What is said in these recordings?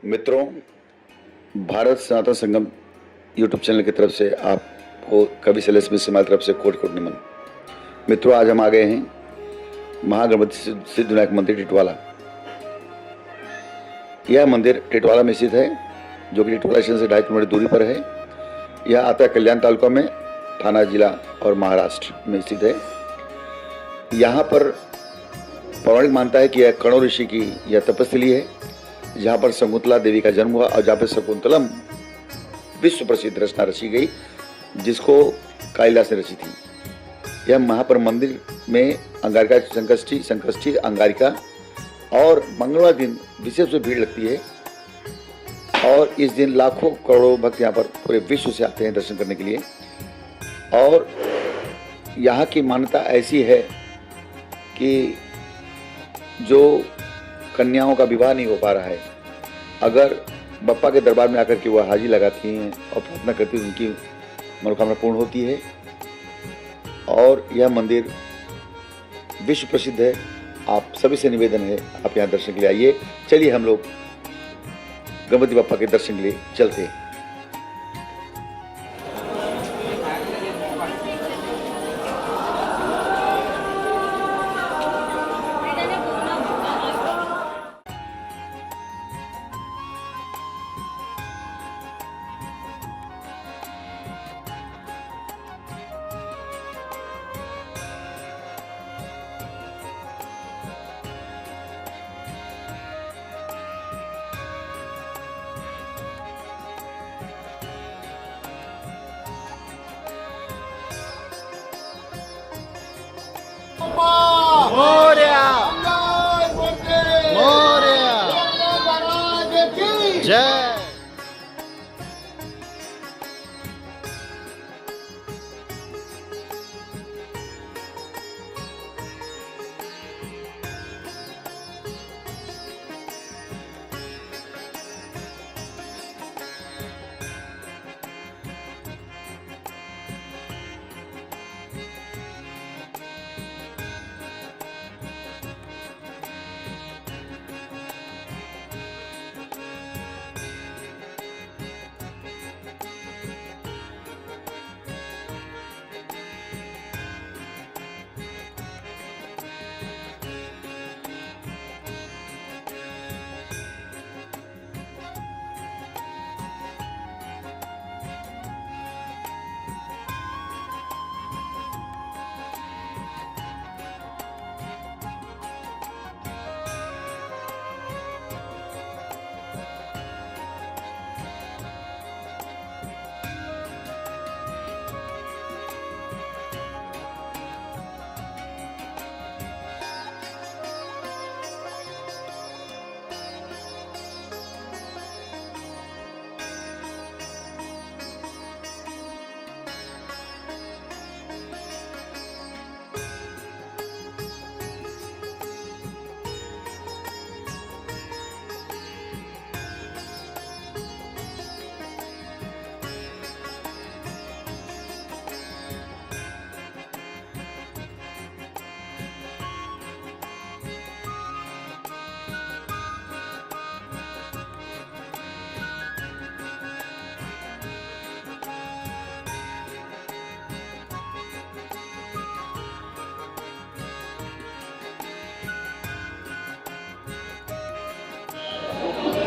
मित्रों, भारत सनातन संगम YouTube channel की तरफ से आपको कवि शैलेश मिश्र हमारी तरफ से कोट कोट नमन। मित्रों, आज हम आ गए हैं महागणपति सिद्धिविनायक मंदिर टिटवाला। यह मंदिर टिटवाला में स्थित है, जो कि टिटवाला स्टेशन से 2.5 किलोमीटर दूरी पर है। यह आता है कल्याण तालुका में, थाना जिला और महाराष्ट्र में स्थित है। यहाँ पर पौराणिक मानता है कि यह कणो ऋषि की यह तपस्थली है, जहाँ पर शकुंतला देवी का जन्म हुआ और जहाँ पर शकुंतलम विश्व प्रसिद्ध रचना रची गई, जिसको कालिदास ने रची थी। यह वहाँ पर मंदिर में अंगारिका संकष्टी अंगारिका और मंगलवार दिन विशेष भीड़ लगती है और इस दिन लाखों करोड़ों भक्त यहाँ पर पूरे विश्व से आते हैं दर्शन करने के लिए। और यहाँ की मान्यता ऐसी है कि जो कन्याओं का विवाह नहीं हो पा रहा है, अगर बप्पा के दरबार में आकर के वह हाजिरी लगाती हैं और प्रार्थना करती हैं, उनकी मनोकामना पूर्ण होती है। और यह मंदिर विश्व प्रसिद्ध है। आप सभी से निवेदन है, आप यहाँ दर्शन के लिए आइए। चलिए हम लोग गणपति बप्पा के दर्शन के लिए चलते हैं। मोरया मोरया जय।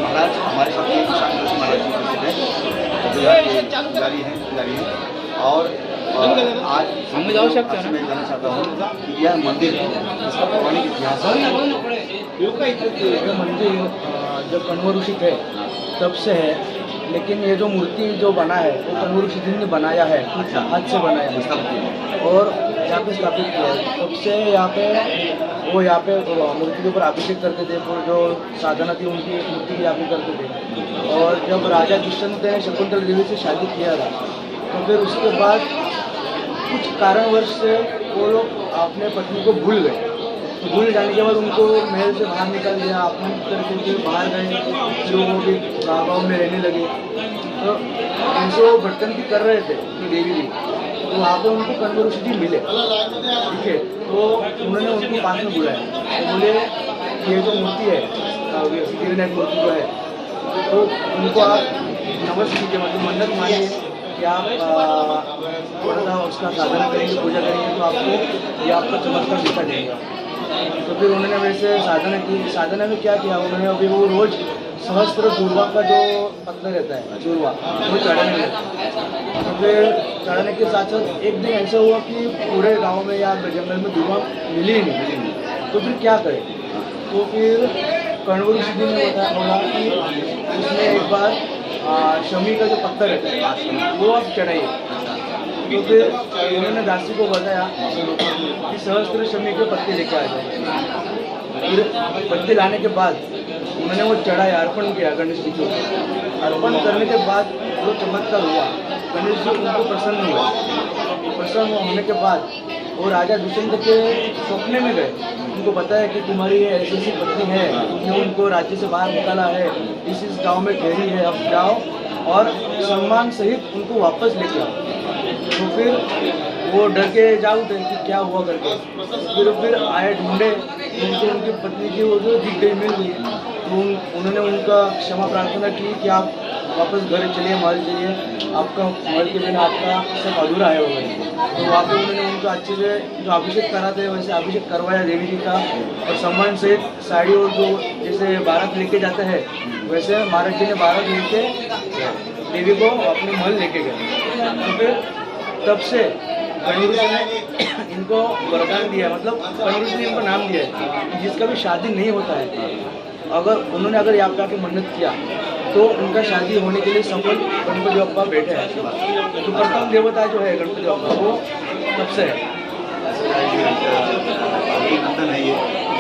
महाराज हमारे साथ शांति महाराज जी उपस्थित हैं, जारी है। और आज मैं जानना चाहता हूँ कि यह मंदिर इसका पौराणिक इतिहास है। यह मंदिर जब कण्व ऋषि थे तब से है, लेकिन ये जो मूर्ति जो बना है वो कण्व ऋषि जी ने बनाया है, हाथ से बनाया है और यहाँ पे स्थापित किया है। तब से यहाँ पे मूर्ति के ऊपर अभिषेक करते थे, वो जो साधना थी उनकी मूर्ति की अभिषेक करते थे। और जब राजा दुष्यंत ने शकुंतला देवी से शादी किया था, तो फिर उसके बाद कुछ कारणवश से वो लोग अपने पत्नी को भूल गए। तो भूल जाने के बाद उनको महल से बाहर निकाल दिया, अपने करके बाहर गए, फिर वो भी गाँव में रहने लगे। तो ऐसे वो भटकंती कर रहे थे देवी जी, तो वहाँ पे उनको कण्व ऋषि जी मिले, ठीक है। तो उन्होंने उनको पास में बुलाया, तो बोले ये जो मूर्ति है सिद्धिविनायक मूर्ति जो है, तो उनको आप नमस्ते कीजिए, मतलब मन्नत मानिए कि आप थोड़ा सा उसका साधन करेंगे, पूजा करेंगे तो आपको ये आपका चमत्कार दिखा देगा। तो फिर उन्होंने वैसे साधना की। साधना में क्या किया उन्होंने, अभी वो रोज़ सहस्त्र दूर्वा का जो पत्थर रहता है दूर्वा, वो चढ़ाने लगे। तो फिर चढ़ाने के साथ साथ एक दिन ऐसा हुआ कि पूरे गांव में या जंगल में दूर्वा मिली ही नहीं। तो फिर क्या करें, तो फिर कण्व ऋषि जी ने बोला कि उसमें एक बार शमी का जो पत्थर रहता है वो आप चढ़ाइए। तो फिर उन्होंने दासी को बताया कि सहस्त्र शमी के पत्ते लेके आ जाए। फिर पत्ते लाने के बाद उन्होंने वो चढ़ाया, अर्पण किया गणेश जी को। अर्पण करने के बाद वो चमत्कार हुआ, गणेश जी उनको प्रसन्न हुए। प्रसन्न होने के बाद वो राजा दुष्यंत के सपने में गए, उनको बताया कि तुम्हारी ये ऐसी ऐसी पत्नी है, तुमने उनको राज्य से बाहर निकाला है, इस गांव में ठहरी है, अब जाओ और सम्मान सहित उनको वापस लेके आओ। तो फिर वो डर के जा उठे कि क्या हुआ करके। फिर आए ढूंढे, उनको उनकी पत्नी की वो जो दिख गई, मिल गई। तो उन्होंने उनका क्षमा प्रार्थना की कि आप वापस घर चलिए, महल चलिए, आपका महल के बिना आपका सब अधूरा है वगैरह। तो वहाँ पे उन्होंने उनको अच्छे से जो अभिषेक कराते हैं वैसे अभिषेक करवाया देवी जी का, और सम्मान सहित साड़ी और जो जैसे बारात लेके जाते हैं वैसे महाराज जी ने बारात लेके देवी को अपने महल लेके गए। तो फिर तब से कण्व ऋषि ने इनको वरदान दिया, मतलब कण्व ऋषि ने इनको नाम दिया है कि जिसका भी शादी नहीं होता है, अगर यहाँ पे आके मन्नत किया तो उनका शादी होने के लिए सफल गणपति बप्पा बैठे हैं। तो प्रथम देवता जो है गणपति बप्पा वो तब से है। नंदन है, ये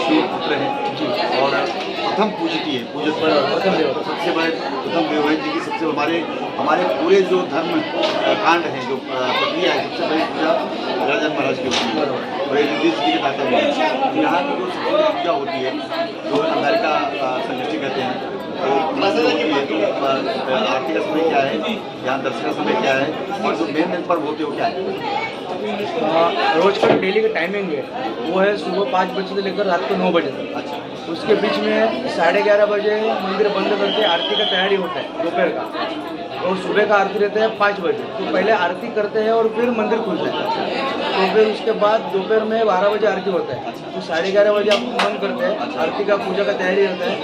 शिव पुत्र है और प्रथम पूजती है, पूजक पर प्रथम देवता सबसे बड़े प्रथम देव है जी की सबसे हमारे पूरे जो धर्म कांड है, जो प्रक्रिया है, सबसे बड़ी पूजा राजा महाराज की होती है और ये युधिष्ठिर जी के तात्पर्य है। यहाँ की जो सबसे बड़ी पूजा होती है जो अंगारिका संकष्टी कहते हैं, तो आरती का समय क्या है, यहाँ दर्शन का समय क्या है, और जो मेन पर्व होते हो क्या है? रोज का डेली का टाइमिंग है वो है सुबह 5 बजे से लेकर रात को 9 बजे तक। अच्छा, उसके बीच में 11:30 बजे मंदिर बंद करके आरती का तैयारी होता है दोपहर का, और सुबह का आरती रहता है 5 बजे। तो पहले आरती करते हैं और फिर मंदिर खुलता है। तो फिर उसके बाद दोपहर में 12 बजे आरती होता है, तो 11:30 बजे आप बंद करते हैं, आरती का पूजा का तैयारी रहता है,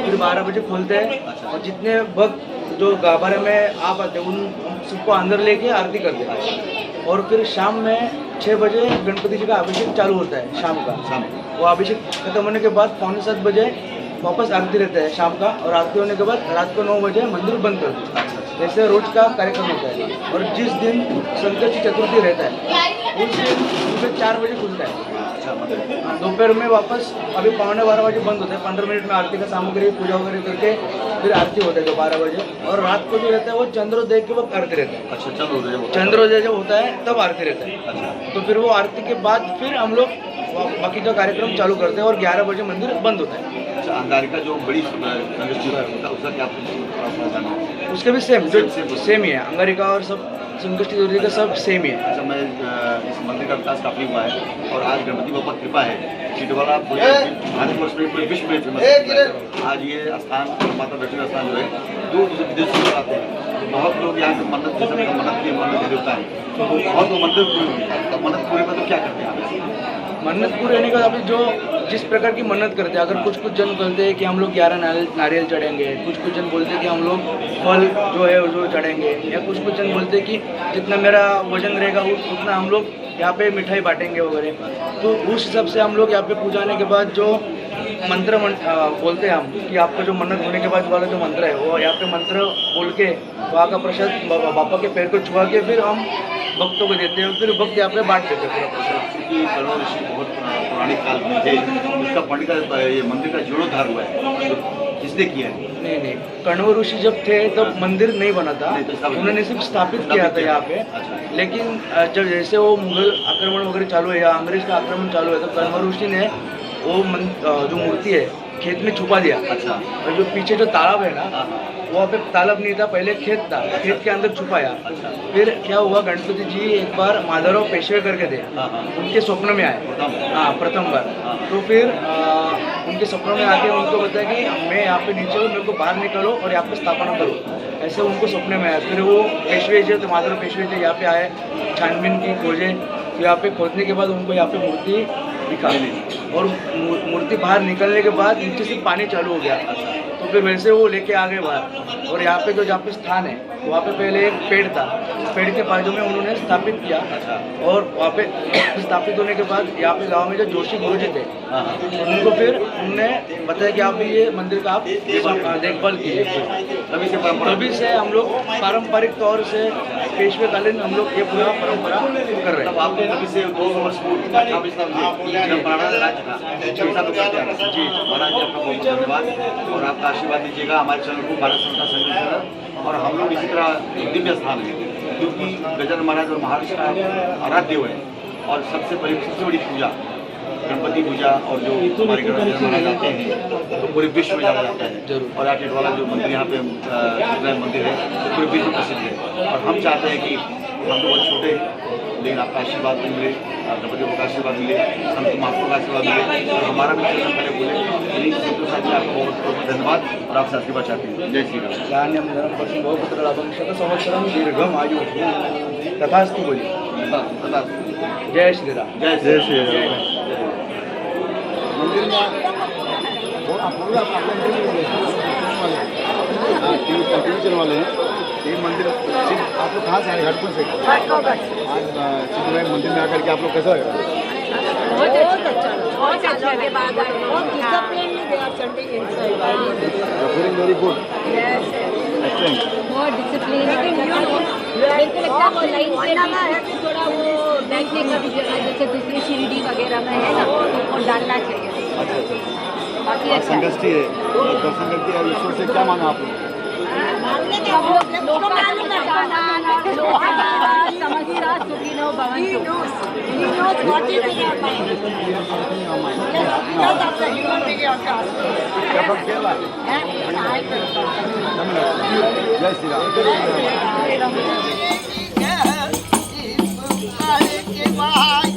फिर 12 बजे खोलते हैं और जितने भक्त जो गाभारे में आप आते हैं उन सबको अंदर लेके आरती करते हैं। और फिर शाम में 6 बजे गणपति जी का अभिषेक चालू होता है शाम का। वो अभिषेक खत्म होने के बाद 6:45 बजे वापस आरती रहता है शाम का, और आरती होने के बाद रात को 9 बजे मंदिर बंद कर देते हैं। ऐसे रोज का कार्यक्रम होता है। और जिस दिन संकष्टी चतुर्थी रहता है उस दिन सुबह 4 बजे खुलता है, दोपहर में वापस अभी 11:15 बजे बंद होता है। 15 मिनट में आरती का सामग्री पूजा वगैरह करके फिर आरती होता है जो 12 बजे। और रात को जो रहता है वो चंद्रोदय के वक्त आरती रहता है। अच्छा, चंद्रोदय जब होता है तब आरती रहता है। तो फिर वो आरती के बाद फिर हम लोग बाकी का कार्यक्रम चालू करते हैं और 11 बजे मंदिर बंद होता है। अच्छा, अंगारिका जो बड़ी संकष्टी होता है उसका क्या जाना है? उसके भी सेम ही है, अंगारिका और सब संकष्टी चतुर्थी का सब सेम ही है। अच्छा, मैं इस मंदिर का विकास काफ़ी हुआ है और आज गणपति बप्पा की कृपा है, चिटवाला भारतवर्ष में पूरे विश्व में फेमस है। आज ये स्थान माता वैष्णो स्थान जो है दूर दूर विदेश से आते हैं। बहुत लोग यहाँ से मन्नत देवता है, बहुत लोग मन्नत पूरे में तो क्या करते हैं? मन्नत पूरी होने का अभी जो जिस प्रकार की मन्नत करते हैं, अगर कुछ जन बोलते हैं कि हम लोग 11 नारियल चढ़ेंगे, कुछ जन बोलते हैं कि हम लोग फल जो है जो चढ़ेंगे, या कुछ जन बोलते हैं कि जितना मेरा वजन रहेगा उतना हम लोग यहाँ पे मिठाई बांटेंगे वगैरह। तो उस हिसाब से हम लोग यहाँ पे पूजाने के बाद जो मंत्र बोलते हैं हम कि आपका जो मन्नत होने के बाद वाला जो मंत्र है वो यहाँ पे मंत्र बोल के वहाँ का प्रसाद बापा के पैर को छुआ के फिर हम भक्तों को देते हैं, फिर भक्त यहाँ पे बांट देते हैं पूरा प्रसाद। क्योंकि कण्व ऋषि बहुत पौराणिक काल में थे, उसका पंडित का ये मंदिर का जीर्णोद्धार हुआ है, तो किसने किया है? नहीं, कण्व ऋषि जब थे तब मंदिर नहीं बना था, उन्होंने सिर्फ स्थापित किया था यहाँ पे। लेकिन जब जैसे वो मुगल आक्रमण वगैरह चालू है या अंग्रेज का आक्रमण चालू है, तो कण्व ऋषि ने वो जो मूर्ति है खेत में छुपा दिया। अच्छा। और जो पीछे जो तालाब है ना, हाँ हाँ। वहाँ पे तालाब नहीं था, पहले खेत था, खेत के अंदर छुपाया। अच्छा। फिर क्या हुआ, गणपति जी एक बार माधवराव पेशवे करके थे, हाँ हाँ। उनके स्वप्न में आए। हाँ, प्रथम बार। हाँ। तो फिर उनके सपनों में आके उनको बताया कि मैं यहाँ पे नीचे हूँ, मेरे को बाहर निकलो और यहाँ पे स्थापना करो। ऐसे उनको सपने में आया। फिर वो पेशवे जो थे, माधवराव पेशवे थे, यहाँ पे आए, छानबीन की, खोजे। तो यहाँ पे खोदने के बाद उनको यहाँ पे मूर्ति दिखा, और मूर्ति बाहर निकलने के बाद नीचे से पानी चालू हो गया। तो फिर वैसे वो लेके आ गए बाहर, और यहाँ पे जो जहाँ पे स्थान है वहाँ पे पहले एक पेड़ था, पेड़ के बाजू में उन्होंने स्थापित किया। और वहाँ पे स्थापित होने के बाद यहाँ पे गांव में जो जोशी गुरुजी थे, उनको फिर उन्होंने बताया कि आप ये मंदिर का आप देखभाल कीजिए। तभी से हम लोग पारंपरिक तौर से पेशवेकालीन हम लोग ये पूरा परंपरा कर रहे हैं। तब आपने कभी से 200 वर्ष पूर्व जब महाराज राज्य था, जी महाराज जी आपका बहुत धन्यवाद, और आपका आशीर्वाद दीजिएगा हमारे चैनल को, भारत संस्था संघ। और हम लोग इसी तरह एक दिव्य स्थान है जो कि गजानन महाराज और महाराष्ट्र का आराध्य है, और सबसे बड़ी पूजा गणपति पूजा, और जो हमारे गणपति महाराज आते हैं तो पूरे विश्व में जाना जाता है। और यहाँ टिटवाला जो मंदिर यहाँ पे मंदिर है तो पूरे विश्व प्रसिद्ध है। और हम चाहते हैं कि हम लोग बहुत छोटे हैं, लेकिन आपका आशीर्वाद भी मिले, गणपति का आशीर्वाद मिले, संत महात्मा का आशीर्वाद मिले, और हमारा भी चरण पहले बोले। संतोष साहब जी आपको बहुत बहुत धन्यवाद, और आपसे आशीर्वाद चाहते हैं। जय श्री राम। धान्यम धनम बहुपुत्र लाभम शतसंवत्सरम दीर्घम आयु तथास्तु बोलिए। जय श्री राम। जय श्री राम। मंदिर में टेलीविजन वाले हैं, ये मंदिर आप लोग कहाँ से आए? घाटपुर से। आज सिद्धनारायण मंदिर में आकर के आप लोग कैसा लगा? बहुत अच्छा, बहुत अच्छा के बाद बहुत disciplinely they are chanting inside. Feeling very good. Yes, excellent. बहुत डिसिप्लिन। लेकिन मेरे को लगता है वो लाइन से लगा है कि थोड़ा वो बैठने का भी जगह जैसे दूसरी शिरडी वगैरह में है ना, वो डालना चाहिए। बाकी अच्छा है। संगष्टी है, दर्शन करके और ईश्वर से क्या मांगा आप लोग? सब लोग लोगों का समस्या सुखिनो भवन्तु। जय श्री राम। के